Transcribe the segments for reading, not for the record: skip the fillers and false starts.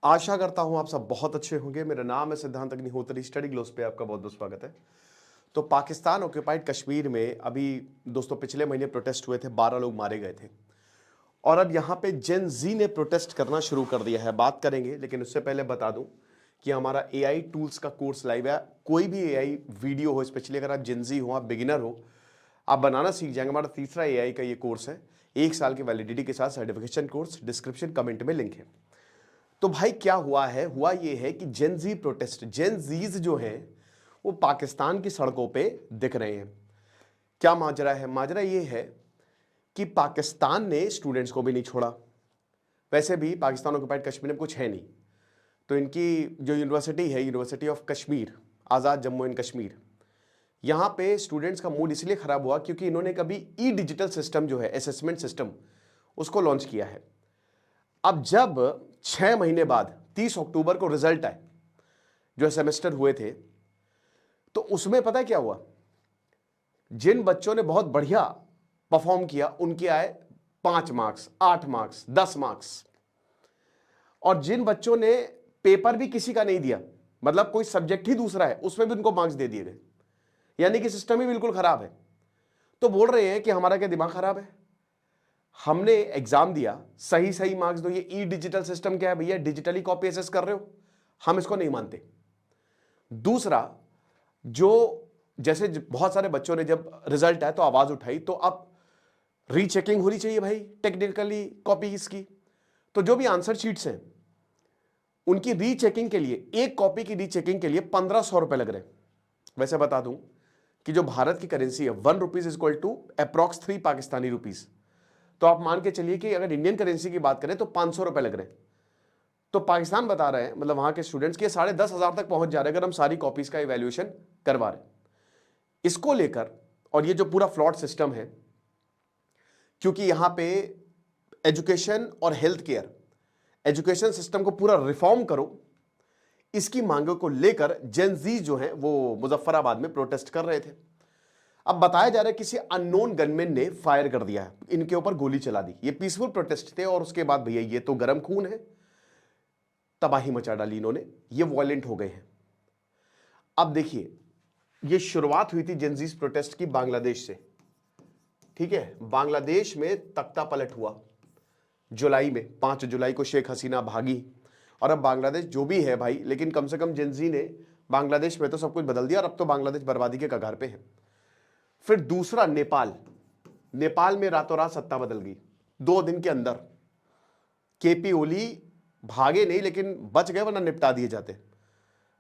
आशा करता हूं आप सब बहुत अच्छे होंगे। मेरा नाम है सिद्धांत अग्निहोत्री। स्टडी ग्लोस पे आपका बहुत बहुत स्वागत है। तो पाकिस्तान ऑक्यूपाइड कश्मीर में अभी दोस्तों पिछले महीने प्रोटेस्ट हुए थे, 12 लोग मारे गए थे और अब यहां पे जेन जी ने प्रोटेस्ट करना शुरू कर दिया है। बात करेंगे, लेकिन उससे पहले बता दूं कि हमारा एआई टूल्स का कोर्स लाइव है। कोई भी एआई वीडियो हो, स्पेशली अगर आप जेन जी हो, आप बिगिनर हो, आप बनाना सीख जाएंगे। हमारा तीसरा एआई का ये कोर्स है, 1 साल की वैलिडिटी के साथ सर्टिफिकेशन कोर्स। डिस्क्रिप्शन कमेंट में लिंक है। तो भाई क्या हुआ है, हुआ ये है कि जेन जी प्रोटेस्ट, जेन जीज जो हैं वो पाकिस्तान की सड़कों पे दिख रहे हैं। क्या माजरा है? माजरा ये है कि पाकिस्तान ने स्टूडेंट्स को भी नहीं छोड़ा। वैसे भी पाकिस्तान ऑक्युपाइड कश्मीर में कुछ है नहीं, तो इनकी जो यूनिवर्सिटी है, university of Kashmir, Azad Jammu and Kashmir, यहाँ पे स्टूडेंट्स का मूड इसलिए खराब हुआ क्योंकि इन्होंने कभी ई डिजिटल सिस्टम जो है, असेसमेंट सिस्टम, उसको लॉन्च किया है। अब जब 6 महीने बाद 30 अक्टूबर को रिजल्ट आए जो सेमेस्टर हुए थे, तो उसमें पता है क्या हुआ? जिन बच्चों ने बहुत बढ़िया परफॉर्म किया उनके आए 5 मार्क्स, 8 मार्क्स, 10 मार्क्स। और जिन बच्चों ने पेपर भी किसी का नहीं दिया, मतलब कोई सब्जेक्ट ही दूसरा है, उसमें भी उनको मार्क्स दे दिए गए। यानी कि सिस्टम ही बिल्कुल खराब है। तो बोल रहे हैं कि हमारा क्या दिमाग खराब है? हमने एग्जाम दिया, सही सही मार्क्स दो। ये ई डिजिटल सिस्टम क्या है भैया? डिजिटली कॉपी एसेस कर रहे हो। हम इसको नहीं मानते। दूसरा, जो जैसे बहुत सारे बच्चों ने जब रिजल्ट आया तो आवाज उठाई, तो अब रीचेकिंग होनी चाहिए भाई, टेक्निकली कॉपी इसकी। तो जो भी आंसर शीट्स हैं उनकी रीचेकिंग के लिए, एक कॉपी की रीचेकिंग के लिए 1500 रुपए लग रहे हैं। वैसे बता दूं कि जो भारत की करेंसी है, 1 rupees is equal to approx 3 Pakistani rupees. तो आप मान के चलिए कि अगर इंडियन करेंसी की बात करें तो 500 रुपए लग रहे हैं। तो पाकिस्तान बता रहे हैं, मतलब वहां के स्टूडेंट्स के 10,500 तक पहुंच जा रहे हैं अगर हम सारी कॉपीज का इवैल्यूएशन करवा रहे हैं। इसको लेकर, और ये जो पूरा फ्लॉड सिस्टम है, क्योंकि यहां पे एजुकेशन और हेल्थ केयर, एजुकेशन सिस्टम को पूरा रिफॉर्म करो, इसकी मांगों को लेकर जेन जी जो है वो मुजफ्फराबाद में प्रोटेस्ट कर रहे थे। अब बताया जा रहा है किसी अननोन गनमैन ने फायर कर दिया है, इनके ऊपर गोली चला दी। ये पीसफुल प्रोटेस्ट थे और उसके बाद भैया ये तो गर्म खून है, तबाही मचा डाली इन्होंने, ये वॉयलेंट हो गए हैं। अब देखिए, ये शुरुआत हुई थी जेनजीज प्रोटेस्ट की बांग्लादेश से, ठीक है। बांग्लादेश में तख्ता पलट हुआ जुलाई में, 5 जुलाई को शेख हसीना भागी। और अब बांग्लादेश जो भी है भाई, लेकिन कम से कम जेनजी ने बांग्लादेश में तो सब कुछ बदल दिया और अब तो बांग्लादेश बर्बादी के कगार पे है। फिर दूसरा नेपाल, नेपाल में रातों रात सत्ता बदल गई 2 दिन के अंदर। केपी ओली भागे नहीं, लेकिन बच गए, वरना निपटा दिए जाते।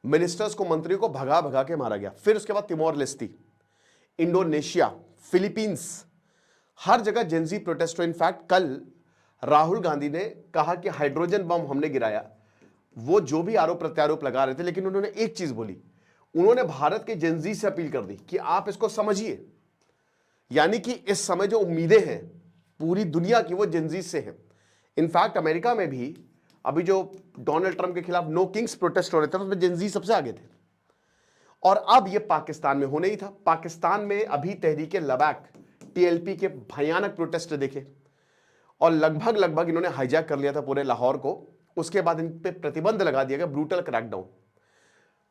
मिनिस्टर्स को, मंत्रियों को भगा भगा के मारा गया। फिर उसके बाद तिमोर लेस्ती, इंडोनेशिया, फिलीपींस, हर जगह जेनजी प्रोटेस्ट हो। इनफैक्ट कल राहुल गांधी ने कहा कि हाइड्रोजन बम हमने गिराया। वो जो भी आरोप प्रत्यारोप लगा रहे थे, लेकिन उन्होंने एक चीज बोली, उन्होंने भारत के जेनजी से अपील कर दी कि आप इसको समझिए। यानी कि इस समय जो उम्मीदें हैं पूरी दुनिया की, वो जेनजी से हैं। इनफैक्ट अमेरिका में भी अभी जो डोनाल्ड ट्रंप के खिलाफ नो किंग्स प्रोटेस्ट हो रहे थे, उसमें जेनजी सबसे आगे थे। और अब ये पाकिस्तान में होने ही था। पाकिस्तान में अभी तहरीक लबैक, टीएलपी के भयानक प्रोटेस्ट देखे और लगभग लगभग इन्होंने हाईजैक कर लिया था पूरे लाहौर को। उसके बाद इन पे प्रतिबंध लगा दिया गया, ब्रूटल क्रैकडाउन।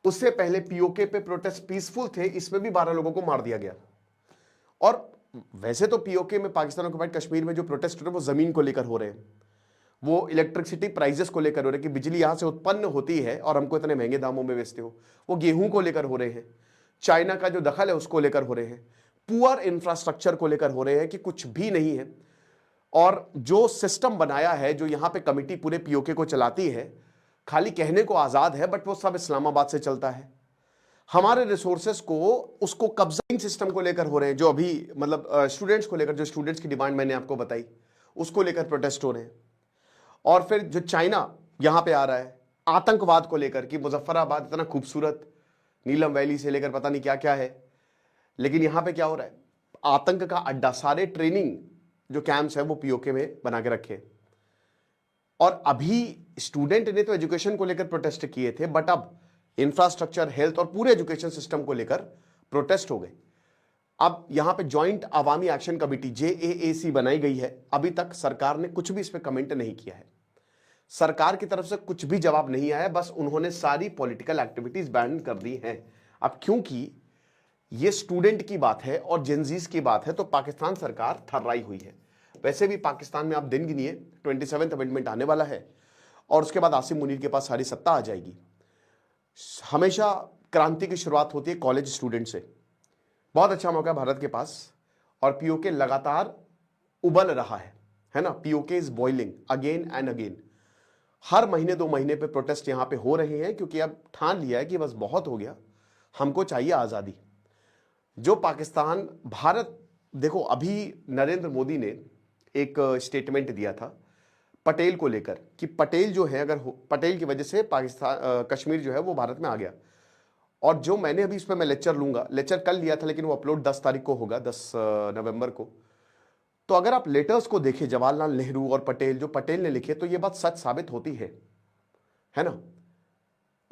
उससे पहले पीओके पे प्रोटेस्ट पीसफुल थे, इसमें भी 12 लोगों को मार दिया गया। और वैसे तो पीओके में, पाकिस्तान ऑक्युपाइड कश्मीर में जो प्रोटेस्ट हो रहे हैं वो जमीन को लेकर हो रहे हैं, वो इलेक्ट्रिसिटी प्राइजेस को लेकर हो रहे हैं कि बिजली यहां से उत्पन्न होती है और हमको इतने महंगे दामों में बेचते हो। वो गेहूं को लेकर हो रहे हैं, चाइना का जो दखल है उसको लेकर हो रहे हैं, पुअर इंफ्रास्ट्रक्चर को लेकर हो रहे हैं कि कुछ भी नहीं है। और जो सिस्टम बनाया है, जो यहां पे कमिटी पूरे पीओके को चलाती है, खाली कहने को आजाद है, बट वो सब इस्लामाबाद से चलता है। हमारे रिसोर्सेस को, उसको कब्जाइंग सिस्टम को लेकर हो रहे हैं, जो अभी मतलब स्टूडेंट्स को लेकर, जो स्टूडेंट्स की डिमांड मैंने आपको बताई, उसको लेकर प्रोटेस्ट हो रहे हैं। और फिर जो चाइना यहां पे आ रहा है आतंकवाद को लेकर कि मुजफ्फराबाद इतना खूबसूरत, नीलम वैली से लेकर पता नहीं क्या क्या है, लेकिन यहां पे क्या हो रहा है? आतंक का अड्डा, सारे ट्रेनिंग जो कैंप्स है वो पीओके में बना के रखे। और अभी स्टूडेंट ने तो एजुकेशन को लेकर प्रोटेस्ट किए थे, बट अब इंफ्रास्ट्रक्चर, हेल्थ और पूरे एजुकेशन सिस्टम को लेकर प्रोटेस्ट हो गए। अब यहां पे ज्वाइंट अवामी एक्शन कमेटी, जेएएसी बनाई गई है। अभी तक सरकार ने कुछ भी इस पर कमेंट नहीं किया है। सरकार की तरफ से कुछ भी जवाब नहीं आया, बस उन्होंने सारी पॉलिटिकल एक्टिविटीज बैन कर दी हैं। अब क्योंकि ये स्टूडेंट की बात है और जेनजीज की बात है, तो पाकिस्तान सरकार थर्राई हुई है। वैसे भी पाकिस्तान में आप दिन गिनिए, 27th अमेंडमेंट आने वाला है और उसके बाद आसिम मुनीर के पास सारी सत्ता आ जाएगी। हमेशा क्रांति की शुरुआत होती है कॉलेज स्टूडेंट से। बहुत अच्छा मौका है भारत के पास, और पीओके लगातार उबल रहा है ना। PoK is boiling again and again. हर महीने 2 महीने पे प्रोटेस्ट यहां पे हो रहे हैं, क्योंकि अब ठान लिया है कि बस बहुत हो गया, हमको चाहिए आजादी। जो पाकिस्तान भारत, देखो अभी नरेंद्र मोदी ने एक स्टेटमेंट दिया था पटेल को लेकर कि पटेल जो है, अगर पटेल की वजह से पाकिस्तान कश्मीर जो है वो भारत में आ गया। और जो मैंने अभी इस पर मैं लेक्चर लूंगा, लेक्चर कल लिया था लेकिन वो अपलोड 10 तारीख को होगा, 10 नवंबर को। तो अगर आप लेटर्स को देखें जवाहरलाल नेहरू और पटेल, जो पटेल ने लिखे, तो ये बात सच साबित होती है ना।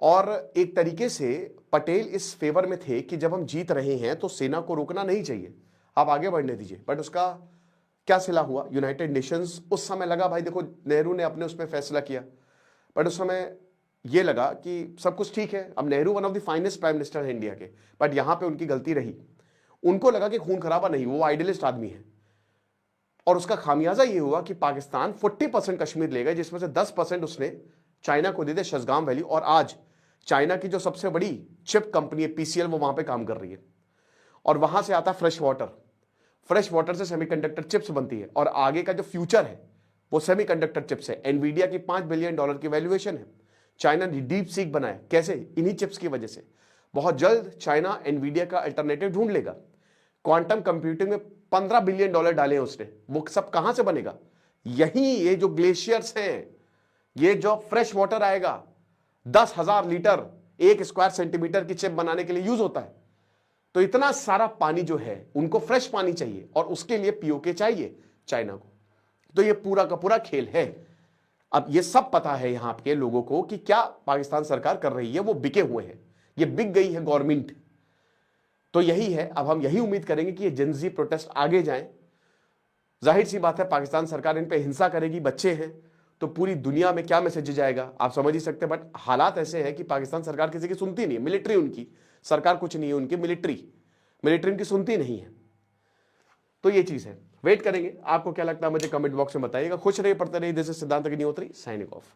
और एक तरीके से पटेल इस फेवर में थे कि जब हम जीत रहे हैं तो सेना को रोकना नहीं चाहिए, आप आगे बढ़ने दीजिए। बट उसका क्या सिला हुआ, यूनाइटेड नेशंस उस समय लगा, भाई देखो नेहरू ने अपने उसमें फैसला किया, बट उस समय ये लगा कि सब कुछ ठीक है। अब Nehru one of the finest prime minister है इंडिया के, बट यहां पे उनकी गलती रही। उनको लगा कि खून खराबा नहीं, वो आइडियलिस्ट आदमी है। और उसका खामियाजा ये हुआ कि पाकिस्तान 40% कश्मीर ले गए, जिसमें से 10% उसने चाइना को दे दिया, शसगाम वैली। और आज चाइना की जो सबसे बड़ी चिप कंपनी है पीसीएल, वो वहां पे काम कर रही है। और वहां से आता फ्रेश वाटर से सेमीकंडक्टर चिप्स बनती है। और आगे का जो फ्यूचर है वो सेमीकंडक्टर चिप्स है। एनवीडिया की $5 बिलियन की वैल्यूएशन है। चाइना ने डीप सीक बनाया, कैसे? इन्हीं चिप्स की वजह से। बहुत जल्द चाइना एनवीडिया का अल्टरनेटिव ढूंढ लेगा। क्वांटम कंप्यूटिंग में $15 बिलियन डाले उसने। वो सब कहां से बनेगा? यही ये जो ग्लेशियर्स हैं, ये जो फ्रेश वाटर आएगा, 10,000 लीटर 1 स्क्वायर सेंटीमीटर की चिप बनाने के लिए यूज होता है। तो इतना सारा पानी जो है, उनको फ्रेश पानी चाहिए, और उसके लिए पीओके चाहिए चाइना को। तो ये पूरा का पूरा खेल है। अब ये सब पता है यहां के लोगों को कि क्या पाकिस्तान सरकार कर रही है, वो बिके हुए हैं, ये बिक गई है गवर्नमेंट। तो यही है, अब हम यही उम्मीद करेंगे कि ये जेनजी प्रोटेस्ट आगे जाएं। जाहिर सी बात है पाकिस्तान सरकार इन पे हिंसा करेगी, बच्चे हैं, तो पूरी दुनिया में क्या मैसेज जाएगा आप समझ ही सकते हैं। बट हालात ऐसे हैं कि पाकिस्तान सरकार किसी की सुनती नहीं है। मिलिट्री उनकी, सरकार कुछ नहीं है उनकी, मिलिट्री उनकी सुनती नहीं है। तो ये चीज है, वेट करेंगे। आपको क्या लगता है मुझे कमेंट बॉक्स में बताइएगा। खुश रहिए, पढ़ते रहिए। दिस इज सिद्धांत अग्निहोत्री, साइनिंग ऑफ।